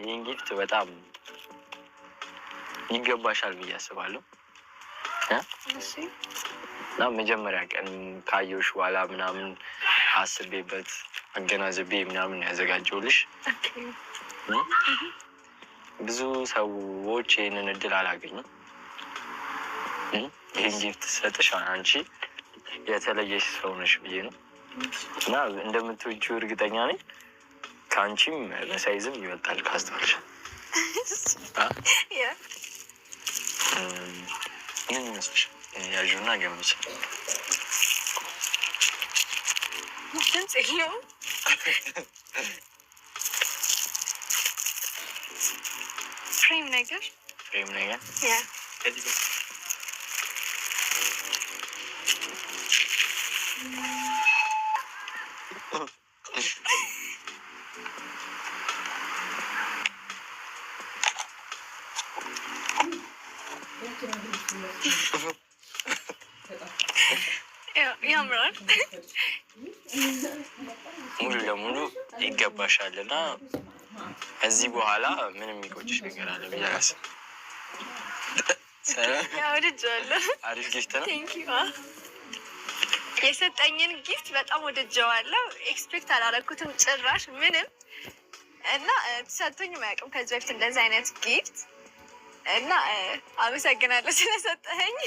ይህን ጊፍት በጣም ይገባሻል ብዬ አስባለሁ። እና መጀመሪያ ቀን ካየሁሽ በኋላ ምናምን አስቤበት አገናዝቤ ምናምን ያዘጋጀሁልሽ። ብዙ ሰዎች ይህንን እድል አላገኙም። ይህን ጊፍት ሰጥሻል አንቺ የተለየሽ ሰው ነሽ ብዬ ነው እና እንደምትወጂው እርግጠኛ ነኝ። ከአንቺም በሳይዝም ይበልጣል ካስተዋልሽ። ምን ይመስልሽ? ያዥውና ገምች። ድምፅ የለውም። ፍሬም ነገር ያምራል። ሙሉ ለሙሉ ይገባሻል እና እዚህ በኋላ ምንም የሚቆጭሽ ነገር አለ ብዬ አላስብም። ወድጄዋለሁ። አሪፍ ጊፍት ነው። የሰጠኝን ጊፍት በጣም ወድጄዋለሁ። ኤክስፔክት አላደረኩትም ጭራሽ ምንም እና ተሰጥቶኝ አያውቅም ከዚህ በፊት እንደዚህ አይነት ጊፍት እና አመሰግናለሁ ስለሰጠኸኝ።